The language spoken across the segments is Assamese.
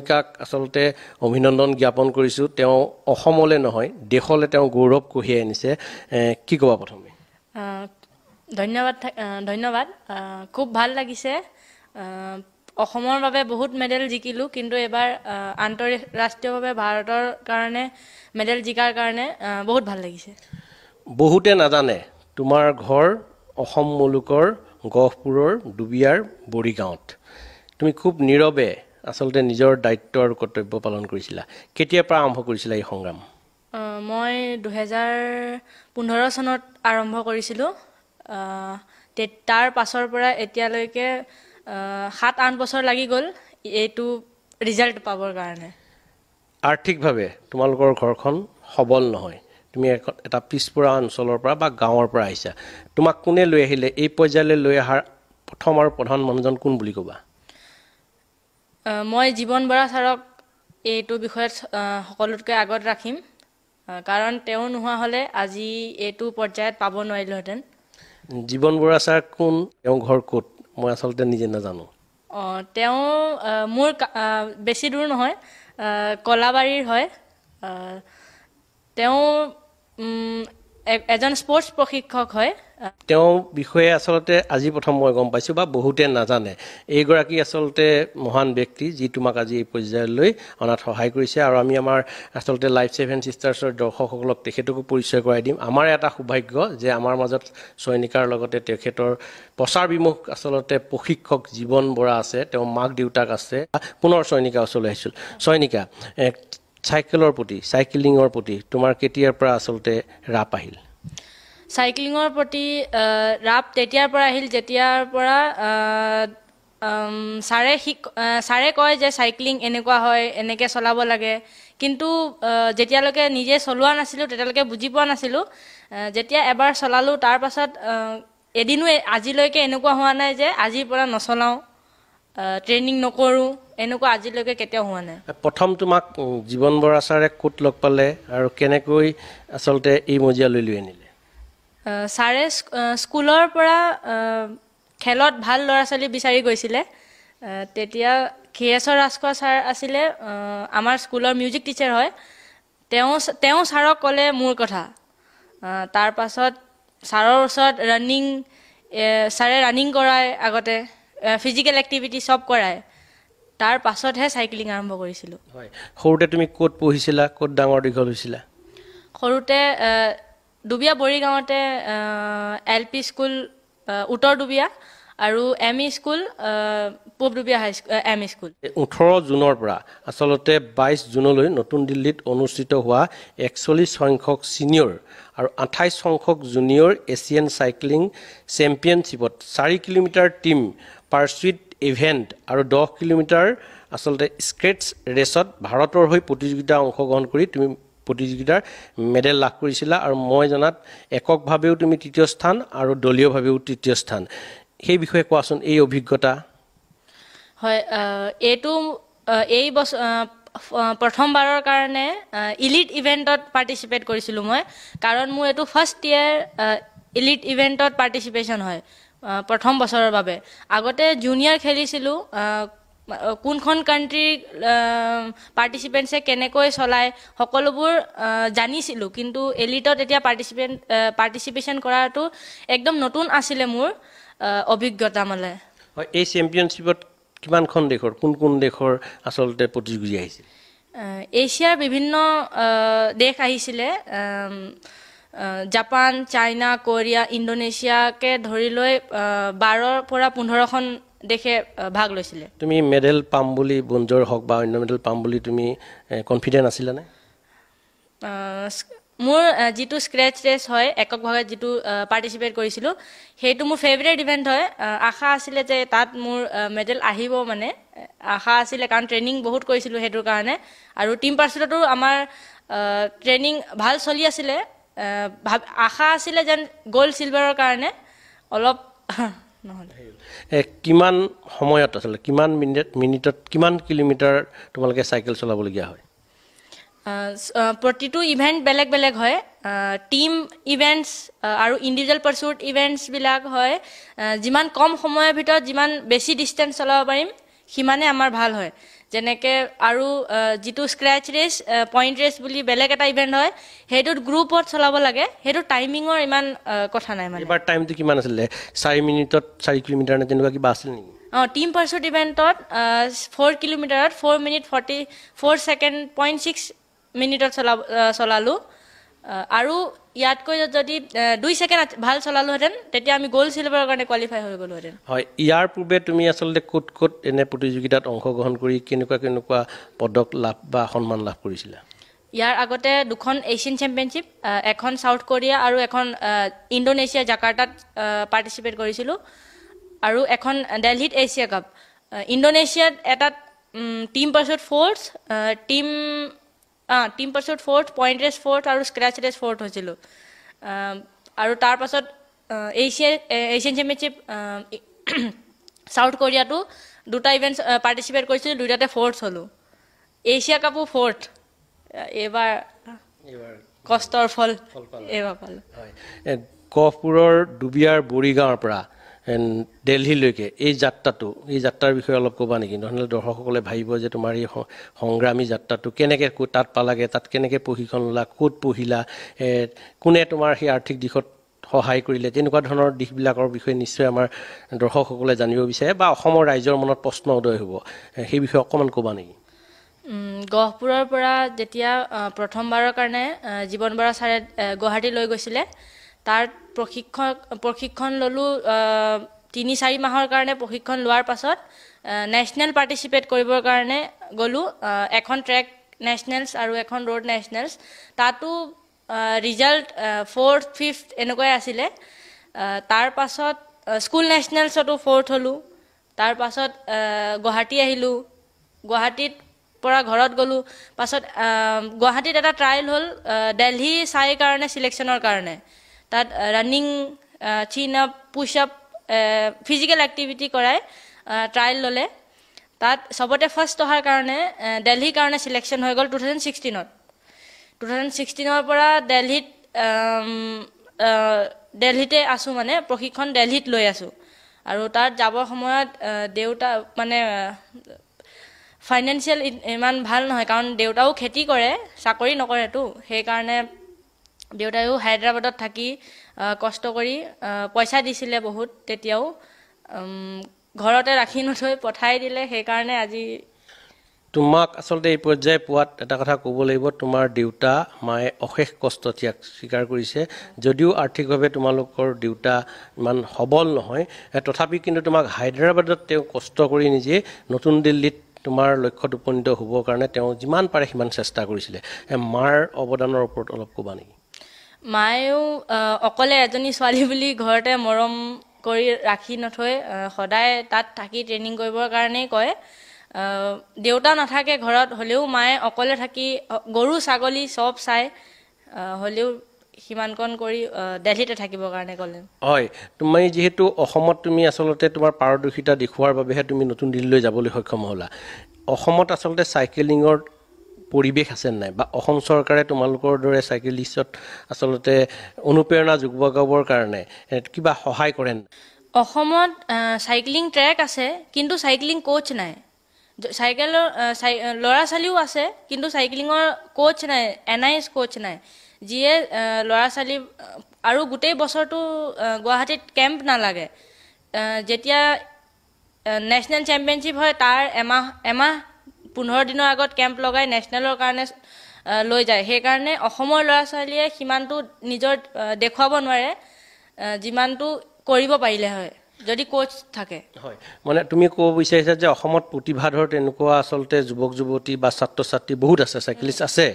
ছয়নিকাক আচলতে অভিনন্দন জ্ঞাপন কৰিছোঁ তেওঁ অসমলৈ নহয় দেশলৈ তেওঁ গৌৰৱ কঢ়িয়াই আনিছে কি ক'বা প্ৰথমে ধন্যবাদ খুব ভাল লাগিছে অসমৰ বাবে বহুত মেডেল জিকিলোঁ কিন্তু এবাৰ আন্তঃৰাষ্ট্ৰীয়ভাৱে ভাৰতৰ কাৰণে মেডেল জিকাৰ কাৰণে বহুত ভাল লাগিছে বহুতে নাজানে তোমাৰ ঘৰ অসম মুলুকৰ গহপুৰৰ দুবিয়াৰ বৰিগাঁৱত তুমি খুব নীৰৱে আচলতে নিজৰ দায়িত্ব আৰু কৰ্তব্য পালন কৰিছিলা কেতিয়াৰ পৰা আৰম্ভ কৰিছিলা এই সংগ্ৰাম মই 2015 চনত আৰম্ভ কৰিছিলোঁ তাৰ পাছৰ পৰা এতিয়ালৈকে 7-8 বছৰ লাগি গ'ল এইটো ৰিজাল্ট পাবৰ কাৰণে আৰ্থিকভাৱে তোমালোকৰ ঘৰখন সবল নহয় তুমি এটা পিছপৰা অঞ্চলৰ পৰা বা গাঁৱৰ পৰা আহিছা তোমাক কোনে লৈ আহিলে এই পৰ্যায়লৈ লৈ অহাৰ প্ৰথম আৰু প্ৰধান মানুহজন কোন বুলি ক'বা মই জীৱন বৰা ছাৰক এইটো বিষয়ত সকলোতকৈ আগত ৰাখিম কাৰণ তেওঁ নোহোৱা হ'লে আজি এইটো পৰ্যায়ত পাব নোৱাৰিলোহেঁতেন জীৱন বৰা ছাৰ কোন তেওঁ ঘৰ ক'ত মই আচলতে নিজে নাজানো তেওঁ মোৰ বেছি দূৰ নহয় কলাবাৰীৰ হয় তেওঁ এজন স্পৰ্টছ প্ৰশিক্ষক হয় তেওঁ বিষয়ে আচলতে আজি প্ৰথম মই গম পাইছোঁ বা বহুতে নাজানে এইগৰাকী আচলতে মহান ব্যক্তি যি তোমাক আজি এই পৰ্যায়লৈ অনাত সহায় কৰিছে আৰু আমি আমাৰ আচলতে লাইফ ছেভেন ছিষ্টাৰ্ছৰ দৰ্শকসকলক তেখেতকো পৰিচয় কৰাই দিম আমাৰ এটা সৌভাগ্য যে আমাৰ মাজত ছয়নিকাৰ লগতে তেখেতৰ প্ৰচাৰ বিমুখ আচলতে প্ৰশিক্ষক জীৱন বৰা আছে তেওঁ মাক দেউতাক আছে পুনৰ ছয়নিকা ওচৰলৈ আহিছিল ছয়নিকা চাইকেলিঙৰ প্ৰতি তোমাৰ কেতিয়াৰ পৰা আচলতে ৰাপ আহিল চাইক্লিঙৰ প্ৰতি ৰাপ তেতিয়াৰ পৰা আহিল যেতিয়াৰ পৰা ছাৰে কয় যে চাইক্লিং এনেকুৱা হয় এনেকৈ চলাব লাগে কিন্তু যেতিয়ালৈকে নিজে চলোৱা নাছিলোঁ তেতিয়ালৈকে বুজি পোৱা নাছিলোঁ যেতিয়া এবাৰ চলালোঁ তাৰ পাছত এদিনো আজিলৈকে এনেকুৱা হোৱা নাই যে আজিৰ পৰা নচলাওঁ ট্ৰেইনিং নকৰোঁ এনেকুৱা আজিলৈকে কেতিয়াও হোৱা নাই প্ৰথম তোমাক জীৱন বৰা ছাৰে ক'ত লগ পালে আৰু কেনেকৈ আচলতে এই মজিয়ালৈ লৈ আনিলে ছাৰে স্কুলৰ পৰা খেলত ভাল ল'ৰা ছোৱালী বিচাৰি গৈছিলে তেতিয়া খেয়েশ্বৰ ৰাজখোৱা ছাৰ আছিলে আমাৰ স্কুলৰ মিউজিক টিচাৰ হয় তেওঁ ছাৰক ক'লে মোৰ কথা তাৰ পাছত ছাৰৰ ওচৰত ছাৰে ৰানিং কৰায় আগতে ফিজিকেল এক্টিভিটি চব কৰায় তাৰ পাছতহে চাইক্লিং আৰম্ভ কৰিছিলোঁ হয় সৰুতে তুমি ক'ত পঢ়িছিলা ক'ত ডাঙৰ দীঘল হৈছিলা সৰুতে দুবিয়া বৰিগাঁৱতে LP স্কুল উত্তৰ দুবিয়া আৰু ME স্কুল পূব দুবিয়া ME স্কুল 18 জুনৰ পৰা আচলতে 22 জুনলৈ নতুন দিল্লীত অনুষ্ঠিত হোৱা 41 সংখ্যক ছিনিয়ৰ আৰু 28 সংখ্যক জুনিয়ৰ এছিয়ান চাইক্লিং চেম্পিয়নশ্বিপত 4 কিলোমিটাৰ টিম পাৰ্চুইট ইভেণ্ট আৰু 10 কিলোমিটাৰ আচলতে স্কেটছ ৰেচত ভাৰতৰ হৈ প্ৰতিযোগিতা অংশগ্ৰহণ কৰি তুমি প্ৰতিযোগিতাৰ মেডেল লাভ কৰিছিলা আৰু মই জনাত এককভাৱেও তুমি তৃতীয় স্থান আৰু দলীয়ভাৱেও তৃতীয় স্থান সেই বিষয়ে কোৱাচোন এই অভিজ্ঞতা হয় এইটো এই বছৰ প্ৰথমবাৰৰ কাৰণে ইলিট ইভেণ্টত পাৰ্টিচিপেট কৰিছিলোঁ মই কাৰণ মোৰ এইটো ফাৰ্ষ্ট ইয়াৰ ইলিট ইভেণ্টত পাৰ্টিচিপেশ্যন হয় প্ৰথম বছৰৰ বাবে আগতে জুনিয়ৰ খেলিছিলোঁ কোনখন কাণ্ট্ৰিৰ পাৰ্টিচিপেণ্টছে কেনেকৈ চলায় সকলোবোৰ জানিছিলোঁ কিন্তু এলিটত এতিয়া পাৰ্টিচিপেশ্যন কৰাটো একদম নতুন আছিলে মোৰ অভিজ্ঞতা মানে হয় এই চেম্পিয়নশ্বিপত কিমানখন দেশৰ কোন দেশৰ আচলতে প্ৰতিযোগী আহিছিল এছিয়াৰ বিভিন্ন দেশ আহিছিলে জাপান চাইনা কোৰিয়া ইণ্ডোনেছিয়াকে ধৰি লৈ 12ৰ পৰা 15খন দেশে ভাগ লৈছিলে তুমি মেডেল পাম বুলি বঞ্জৰ হক বা অন্য মেডেল পাম বুলি তুমি কনফিডেন্ট আছিলা নে মোৰ যেটো স্ক্ৰেচ ৰেচ হয় এককভাৱে যেটো পাৰ্টিচিপেট কৰিছিলোঁ সেইটো মোৰ ফেভাৰিট ইভেণ্ট হয় আশা আছিলে যে তাত মোৰ মেডেল আহিব মানে আশা আছিলে কাৰণ ট্ৰেইনিং বহুত কৰিছিলোঁ হেতুৰ কাৰণে আৰু টিম পাৰ্চুটতো আমাৰ ট্ৰেইনিং ভাল চলি আছিলে আশা আছিলে যেন গোল্ড সিলভাৰৰ কাৰণে অলপ কিমান সময়ত আচলতে কিমান মিনিটত কিমান কিলোমিটাৰ তোমালোকে চাইকেল চলাবলগীয়া হয় প্ৰতিটো ইভেণ্ট বেলেগ বেলেগ হয় টিম ইভেণ্টছ আৰু ইণ্ডিভিজুৱেল পাৰ্চুট ইভেণ্টছবিলাক হয় যিমান কম সময়ৰ ভিতৰত যিমান বেছি ডিষ্টেঞ্চ চলাব পাৰিম সিমানে আমাৰ ভাল হয় যেনেকে আৰু যিটো স্ক্ৰেচ ৰেচ পইণ্ট ৰেচ বুলি বেলেগ এটা ইভেণ্ট হয় সেইটোত গ্ৰুপত চলাব লাগে সেইটো টাইমিঙৰ ইমান কথা নাই মানে এবাৰ টাইমটো কিমান আছিলে 4 মিনিটত 4 কিলোমিটাৰ নে তেনেকুৱা কিবা আছিল নেকি টিম পাৰ্চুট ইভেণ্টত 4 কিলোমিটাৰত 4 মিনিট 44 ছেকেণ্ড 0.6 মিনিটত চলালোঁ আৰু ইয়াতকৈ যদি 2 ছেকেণ্ড ভাল চলালোহেঁতেন তেতিয়া আমি গ'ল্ড চিলভাৰৰ কাৰণে কোৱালিফাই হৈ গ'লোহেঁতেন হয় ইয়াৰ পূৰ্বে তুমি আচলতে ক'ত এনে প্ৰতিযোগিতাত অংশগ্ৰহণ কৰি কেনেকুৱা পদক লাভ বা সন্মান লাভ কৰিছিলা ইয়াৰ আগতে দুখন এছিয়ান চেম্পিয়নশ্বিপ এখন সাউথ কোৰিয়া আৰু এখন ইণ্ডোনেছিয়া জাকাৰ্টাত পাৰ্টিচিপেট কৰিছিলোঁ আৰু এখন দিল্লীত এছিয়া কাপ ইণ্ডোনেছিয়াত এটা team pursuit fourth team pursuit fourth point race fourth আৰু স্ক্ৰেচ ৰেচ ফ'ৰ্থ হৈছিলোঁ আৰু তাৰ পাছত এছিয়ান চেম্পিয়নশ্বিপ সাউথ কোৰিয়াটো দুটা ইভেণ্ট পাৰ্টিচিপেট কৰিছিলোঁ দুটাতে ফ'ৰ্থ হ'লোঁ এছিয়া কাপো ফ'ৰ্থ এইবাৰ কষ্টৰ ফল এইবাৰ পালোঁ গহপুৰৰ ডুবিয়াৰ বৰিগাঁৱৰ পৰা দিল্লীলৈকে এই যাত্ৰাৰ বিষয়ে অলপ ক'বা নেকি নহ'লে দৰ্শকসকলে ভাবিব যে তোমাৰ এই সংগ্ৰামী যাত্ৰাটো কেনেকৈ তাত পালাগে তাত কেনেকৈ প্ৰশিক্ষণ ল'লা ক'ত পঢ়িলা কোনে তোমাৰ সেই আৰ্থিক দিশত সহায় কৰিলে তেনেকুৱা ধৰণৰ দিশবিলাকৰ বিষয়ে নিশ্চয় আমাৰ দৰ্শকসকলে জানিব বিচাৰে বা অসমৰ ৰাইজৰ মনত প্ৰশ্ন উদয় হ'ব সেই বিষয়ে অকণমান ক'বা নেকি গহপুৰৰ পৰা যেতিয়া প্ৰথমবাৰৰ কাৰণে জীৱন বৰা ছাৰে গুৱাহাটী লৈ গৈছিলে তাৰ প্ৰশিক্ষণ ল'লোঁ 3-4 মাহৰ কাৰণে প্ৰশিক্ষণ লোৱাৰ পাছত নেশ্যনেল পাৰ্টিচিপেট কৰিবৰ কাৰণে গ'লোঁ এখন ট্ৰেক নেশ্যনেলছ আৰু এখন ৰোড নেশ্যনেলছ তাতো ৰিজাল্ট 4th 5th এনেকুৱাই আছিলে তাৰ পাছত স্কুল নেশ্যনেলছতো 4th হ'লোঁ তাৰ পাছত গুৱাহাটী আহিলোঁ গুৱাহাটীত পৰা ঘৰত গ'লোঁ পাছত গুৱাহাটীত এটা ট্ৰায়েল হ'ল দিল্লী চাই কাৰণে চিলেকশ্যনৰ কাৰণে তাত ৰানিং চিন আপ পুছ আপ ফিজিকেল এক্টিভিটি কৰাই ট্ৰায়েল ল'লে তাত চবতে ফাৰ্ষ্ট অহাৰ কাৰণে দিল্লীৰ কাৰণে চিলেকশ্যন হৈ গ'ল 2016ৰ পৰা দিল্লীতে আছোঁ মানে প্ৰশিক্ষণ দিল্লীত লৈ আছোঁ আৰু তাত যাবৰ সময়ত দেউতা মানে ফাইনেন্সিয়েল ইমান ভাল নহয় কাৰণ দেউতাও খেতি কৰে চাকৰি নকৰেতো সেইকাৰণে দেউতায়ো হায়দৰাবাদত থাকি কষ্ট কৰি পইচা দিছিলে বহুত তেতিয়াও ঘৰতে ৰাখি নথৈ পঠাই দিলে সেইকাৰণে আজি তোমাক আচলতে এই পৰ্যায়ে পোৱাত এটা কথা ক'ব লাগিব তোমাৰ দেউতা মায়ে অশেষ কষ্ট ত্যাগ স্বীকাৰ কৰিছে যদিও আৰ্থিকভাৱে তোমালোকৰ দেউতা ইমান সবল নহয় তথাপি কিন্তু তোমাক হায়দৰাবাদত তেওঁ কষ্ট কৰি নিজে নতুন দিল্লীত তোমাৰ লক্ষ্যত উপনীত হ'বৰ কাৰণে তেওঁ যিমান পাৰে সিমান চেষ্টা কৰিছিলে মাৰ অৱদানৰ ওপৰত অলপ ক'বা নেকি মায়েও অকলে এজনী ছোৱালী বুলি ঘৰতে মৰম কৰি ৰাখি নথৈ সদায় তাত থাকি ট্ৰেইনিং কৰিবৰ কাৰণেই কয় দেউতা নাথাকে ঘৰত হ'লেও মায়ে অকলে থাকি গৰু ছাগলী চব চাই হ'লেও সিমানকণ কৰি দিল্লীতে থাকিবৰ কাৰণে ক'লে হয় তুমি যিহেতু অসমত তুমি আচলতে তোমাৰ পাৰদৰ্শিতা দেখুওৱাৰ বাবেহে তুমি নতুন দিল্লীলৈ যাবলৈ সক্ষম হ'লা অসমত আচলতে চাইকেলিঙৰ পৰিৱেশ আছে নাই বা অসম চৰকাৰে তোমালোকৰ দৰে চাইকেলিষ্টত আচলতে অনুপ্ৰেৰণা যোগাবৰ কাৰণে কিবা সহায় কৰে অসমত চাইক্লিং ট্ৰেক আছে কিন্তু চাইক্লিং কোচ নাই চাইকেলৰ ল'ৰা ছোৱালীও আছে কিন্তু চাইক্লিঙৰ কোচ নাই NIS কোচ নাই যিয়ে ল'ৰা ছোৱালী আৰু গোটেই বছৰটো গুৱাহাটীত কেম্প নালাগে যেতিয়া নেশ্যনেল চেম্পিয়নশ্বিপ হয় তাৰ এমাহ 15 দিনৰ আগত কেম্প লগাই নেশ্যনেলৰ কাৰণে লৈ যায় সেইকাৰণে অসমৰ ল'ৰা ছোৱালীয়ে সিমানটো নিজৰ দেখুৱাব নোৱাৰে যিমানটো কৰিব পাৰিলে হয় যদি কোচ থাকে হয় মানে তুমি ক'ব বিচাৰিছা যে অসমত প্ৰতিভাধৰ তেনেকুৱা আচলতে যুৱক যুৱতী বা ছাত্ৰ ছাত্ৰী বহুত আছে চাইকেলিষ্ট আছে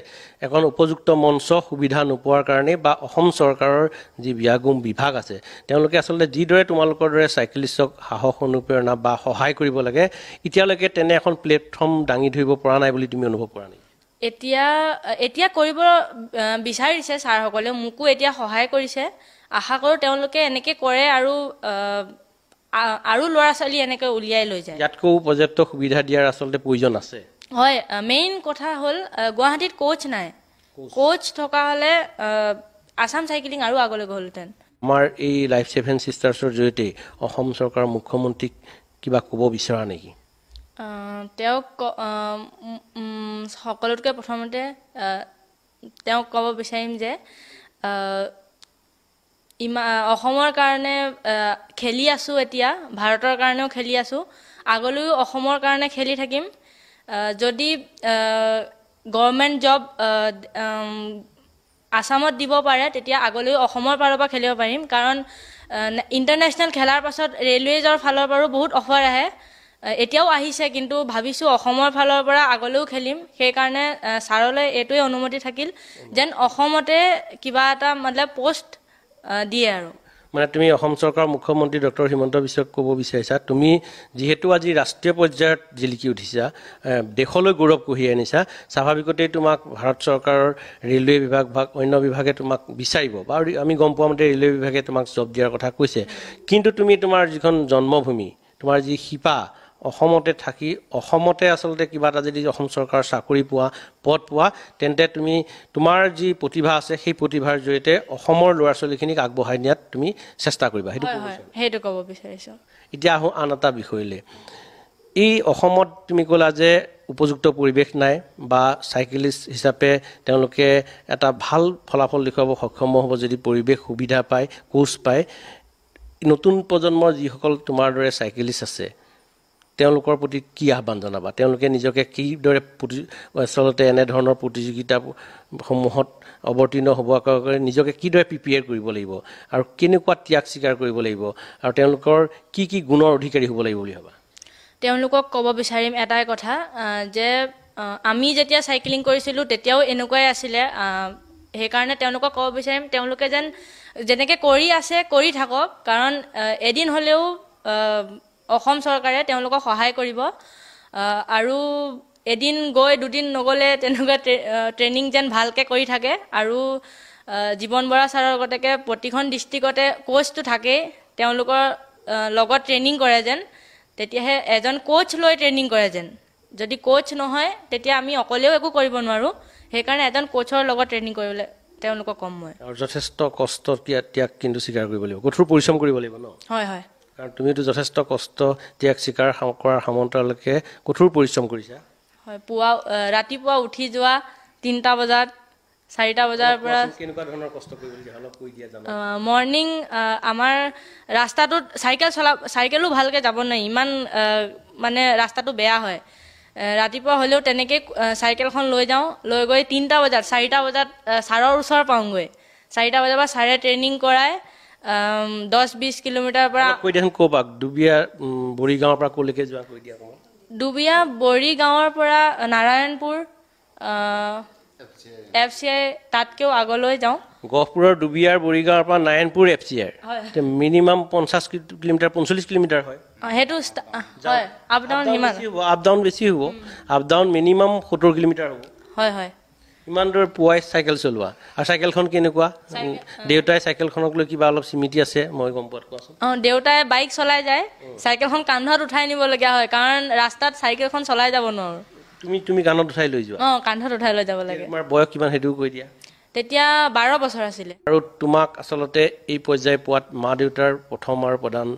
এখন উপযুক্ত মঞ্চ সুবিধা নোপোৱাৰ কাৰণে বা অসম চৰকাৰৰ যি ব্যাগুম বিভাগ আছে তেওঁলোকে আচলতে যিদৰে তোমালোকৰ দৰে চাইকেলিষ্টক সাহস অনুপ্ৰেৰণা বা সহায় কৰিব লাগে এতিয়ালৈকে তেনে এখন প্লেটফৰ্ম দাঙি ধৰিব পৰা নাই বুলি তুমি অনুভৱ কৰা নেকি এতিয়া কৰিব বিচাৰিছে ছাৰসকলে মোকো এতিয়া সহায় কৰিছে আশা কৰোঁ তেওঁলোকে এনেকৈ কৰে আৰু ল'ৰা ছোৱালী এনেকৈ উলিয়াই লৈ যায় ইয়াতকৈ পৰ্যাপ্ত সুবিধা দিয়াৰ আচলতে প্ৰয়োজন আছে হয় মেইন কথা হ'ল গুৱাহাটীত কোচ নাই কোচ থকা হ'লে আসাম চাইকেলিং আৰু আগলৈ গ'লহেঁতেন আমাৰ এই লাইফ ছেভেন ছিষ্টাৰ্ছৰ জৰিয়তে অসম চৰকাৰৰ মুখ্যমন্ত্ৰীক কিবা ক'ব বিচৰা নেকি তেওঁক সকলোতকৈ প্ৰথমতে তেওঁক ক'ব বিচাৰিম যে অসমৰ কাৰণে খেলি আছোঁ, এতিয়া ভাৰতৰ কাৰণেও খেলি আছোঁ, আগলৈও অসমৰ কাৰণে খেলি থাকিম। যদি গভৰ্ণমেণ্ট জব আসামত দিব পাৰে তেতিয়া আগলৈও অসমৰ ফালৰ পৰা খেলিব পাৰিম, কাৰণ ইণ্টাৰনেশ্যনেল খেলাৰ পাছত ৰেলৱেজৰ ফালৰ পৰাও বহুত অফাৰ আহে, এতিয়াও আহিছে, কিন্তু ভাবিছোঁ অসমৰ ফালৰ পৰা আগলৈও খেলিম। সেইকাৰণে ছাৰলৈ এইটোৱে অনুমতি থাকিল যেন অসমতে কিবা এটা মানে পোষ্ট দিয়ে আৰু। মানে তুমি অসম চৰকাৰৰ মুখ্যমন্ত্ৰী ডক্টৰ হিমন্ত বিশ্বক ক'ব বিচাৰিছা, তুমি যিহেতু আজি ৰাষ্ট্ৰীয় পৰ্যায়ত জিলিকি উঠিছা, দেশলৈ গৌৰৱ কঢ়িয়াই আনিছা, স্বাভাৱিকতেই তোমাক ভাৰত চৰকাৰৰ ৰেলৱে বিভাগ বা অন্য বিভাগে তোমাক বিচাৰিব, বা আমি গম পোৱা মতে ৰেলৱে বিভাগে তোমাক জব দিয়াৰ কথা কৈছে। কিন্তু তুমি তোমাৰ যিখন জন্মভূমি, তোমাৰ যি শিপা, অসমতে থাকি অসমতে আচলতে কিবা এটা যদি অসম চৰকাৰৰ চাকৰি পোৱা, পদ পোৱা, তেন্তে তুমি তোমাৰ যি প্ৰতিভা আছে সেই প্ৰতিভাৰ জৰিয়তে অসমৰ ল'ৰা ছোৱালীখিনিক আগবঢ়াই নিয়াত তুমি চেষ্টা কৰিবা, সেইটো ক'ব বিচাৰিছোঁ। এতিয়া আহোঁ আন এটা বিষয়লৈ। এই অসমত তুমি ক'লা যে উপযুক্ত পৰিৱেশ নাই, বা চাইকেলিষ্ট হিচাপে তেওঁলোকে এটা ভাল ফলাফল দেখুৱাব সক্ষম হ'ব যদি পৰিৱেশ সুবিধা পায়, কোচ পায়। নতুন প্ৰজন্মৰ যিসকল তোমাৰ দৰে চাইকেলিষ্ট আছে তেওঁলোকৰ প্ৰতি কি আহ্বান জনাবা? তেওঁলোকে নিজকে কিদৰে আচলতে এনেধৰণৰ প্ৰতিযোগিতাসমূহত অৱতীৰ্ণ হ'বৰ নিজকে কিদৰে প্ৰিপেয়াৰ কৰিব লাগিব, আৰু কেনেকুৱা ত্যাগ স্বীকাৰ কৰিব লাগিব, আৰু তেওঁলোকৰ কি কি গুণৰ অধিকাৰী হ'ব লাগিব বুলি ভাবা? তেওঁলোকক ক'ব বিচাৰিম এটাই কথা যে আমি যেতিয়া চাইক্লিং কৰিছিলোঁ তেতিয়াও এনেকুৱাই আছিলে। সেইকাৰণে তেওঁলোকক ক'ব বিচাৰিম তেওঁলোকে যেনেকৈ কৰি আছে কৰি থাকক, কাৰণ এদিন হ'লেও অসম চৰকাৰে তেওঁলোকক সহায় কৰিব। আৰু এদিন গৈ দুদিন নগ'লে তেনেকুৱা ট্ৰেইনিং যেন ভালকৈ কৰি থাকে। আৰু জীৱন বৰা ছাৰৰ গতিকে প্ৰতিখন ডিষ্ট্ৰিক্টতে কোচটো থাকেই, তেওঁলোকৰ লগত ট্ৰেইনিং কৰে যেন, তেতিয়াহে এজন কোচ লৈ ট্ৰেইনিং কৰে যেন। যদি কোচ নহয় তেতিয়া আমি অকলেও একো কৰিব নোৱাৰোঁ, সেইকাৰণে এজন কোচৰ লগত ট্ৰেইনিং কৰিবলৈ তেওঁলোকক ক'ম মই। আৰু যথেষ্ট কষ্ট ত্যাগ কিন্তু স্বীকাৰ কৰিব লাগিব, কঠোৰ পৰিশ্ৰম কৰিব লাগিব ন? হয় হয়, কাৰণ তুমিতো যথেষ্ট কষ্ট ত্যাগ স্বীকাৰ কৰাৰ সামন্তলৈকে কঠোৰ পৰিশ্ৰম কৰিছা। হয়, ৰাতিপুৱা উঠি যোৱা 3টা বজাত, 4টা বজাৰ পৰা কেনেকুৱা ধৰণৰ কষ্ট কৰিবলগীয়া অলপ কৈ দিয়া জানো? মৰ্ণিং আমাৰ ৰাস্তাটোত চাইকেলো ভালকৈ যাব নোৱাৰি, ইমান মানে ৰাস্তাটো বেয়া হয়। ৰাতিপুৱা হ'লেও তেনেকৈ চাইকেলখন লৈ যাওঁ, লৈ গৈ 3টা বজাত 4টা বজাত ছাৰৰ ওচৰ পাওঁগৈ। 4টা বজাৰ পৰা ছাৰে ট্ৰেইনিং কৰাই 10-20 কিলোমিটাৰ পৰা। কৈ দিয়াচোন ক'ৰপৰা দুবিয়া বৰিগাঁৱৰ পৰা ক'লৈকে যোৱা কৈ দিয়া। দুবিয়া বৰিগাঁৱৰ পৰা নাৰায়ণপুৰ FCI তাতকৈও আগলৈ যাওঁ। গহপুৰৰ দুবিয়াৰ বৰিগাঁৱৰ পৰা Narayanpur FCI minimum 50 kilometre 45 kilometre হয়। সেইটো হয়, আপ ডাউন বেছি হ'ব, আপ ডাউন মিনিমাম 70 কিলোমিটাৰ হ'ব। হয় হয়, ইমান দূৰ পুৱাই চাইকেল চলোৱা। আৰু চাইকেলখন কেনেকুৱা? দেউতাই চাইকেলখনক লৈ কিবা অলপ স্মৃতি আছে মই গম পোৱাত কোৱাচোন। দেউতাই বাইক চলাই যায়, চাইকেলখন কান্ধত উঠাই নিবলগীয়া হয়, কাৰণ ৰাস্তাত চাইকেলখন চলাই যাব নোৱাৰোঁ। তুমি কান্ধত উঠাই লৈ যোৱা? কান্ধত উঠাই লৈ যাব লাগে। তোমাৰ বয়স কিমান সেইটোও কৈ দিয়া। তেতিয়া 12 বছৰ আছিলে। আৰু তোমাক আচলতে এই পৰ্যায় পোৱাত মা দেউতাৰ প্ৰথম আৰু প্ৰধান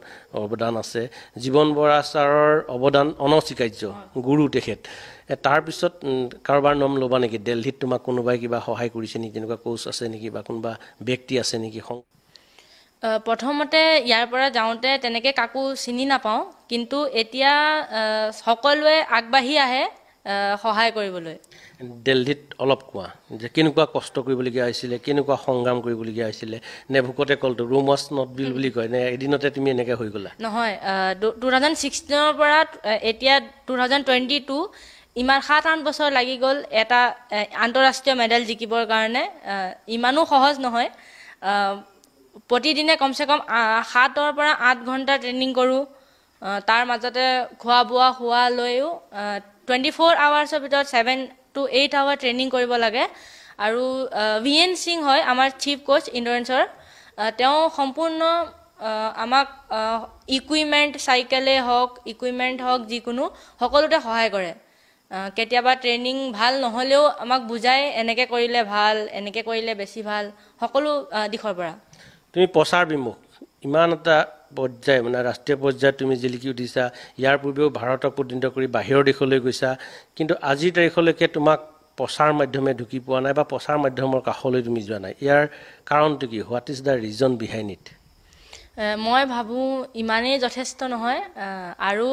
অৱদান আছে। জীৱন বৰা ছাৰৰ অৱদান অনস্বীকাৰ্য, গুৰু তেখেত। তাৰপিছত কাৰোবাৰ নাম ল'বা নেকি? দিল্লীত তোমাক কোনোবাই কিবা সহায় কৰিছে নেকি? তেনেকুৱা কোচ আছে নেকি, বা কোনোবা ব্যক্তি আছে নেকি? প্ৰথমতে ইয়াৰ পৰা যাওঁতে তেনেকৈ কাকো চিনি নাপাওঁ, কিন্তু এতিয়া সকলোৱে আগবাঢ়ি আহে সহায় কৰিবলৈ। দিল্লীত অলপ কোৱা যে কেনেকুৱা কষ্ট কৰিবলগীয়া হৈছিলে, কেনেকুৱা সংগ্ৰাম কৰিবলগীয়া হৈছিলে, নে ভোকতে কলটো ৰুম ৱাজ নট বিল বুলি কয়, নে এদিনতে তুমি এনেকৈ হৈ গ'লা? নহয়, 2016ৰ পৰা এতিয়া 2022 ইমান 7-8 বছৰ লাগি গ'ল এটা আন্তঃৰাষ্ট্ৰীয় মেডেল জিকিবৰ কাৰণে। ইমানো সহজ নহয়। প্ৰতিদিনে কমচে কম 7ৰ পৰা 8 ঘণ্টা ট্ৰেইনিং কৰোঁ। তাৰ মাজতে খোৱা বোৱা শোৱা লৈও 24 আৱাৰ্ছৰ ভিতৰত 7 to 8 আৱাৰ ট্ৰেইনিং কৰিব লাগে। আৰু VN সিং হয় আমাৰ চিফ কোচ ইণ্ডোৰেঞ্চৰ। তেওঁ সম্পূৰ্ণ আমাক ইকুইপমেণ্ট, চাইকেলেই হওক, ইকুইপমেণ্ট হওক, যিকোনো সকলোতে সহায় কৰে। কেতিয়াবা ট্ৰেইনিং ভাল নহ'লেও আমাক বুজায়, এনেকৈ কৰিলে ভাল, এনেকৈ কৰিলে বেছি ভাল, সকলো দিশৰ পৰা। তুমি প্ৰচাৰ বিমুখ, ইমান এটা পৰ্যায় মানে ৰাষ্ট্ৰীয় পৰ্যায়ত তুমি জিলিকি উঠিছা ইয়াৰ পূৰ্বেও ভাৰতক প্ৰতিনিধিত্ব কৰি বাহিৰৰ দেশলৈ গৈছা কিন্তু আজিৰ তাৰিখলৈকে তোমাক প্ৰচাৰ মাধ্যমে ঢুকি পোৱা নাই বা প্ৰচাৰ মাধ্যমৰ কাষলৈ তুমি যোৱা নাই ইয়াৰ কাৰণটো কি what is the reason behind it মই ভাবোঁ ইমানেই যথেষ্ট নহয় আৰু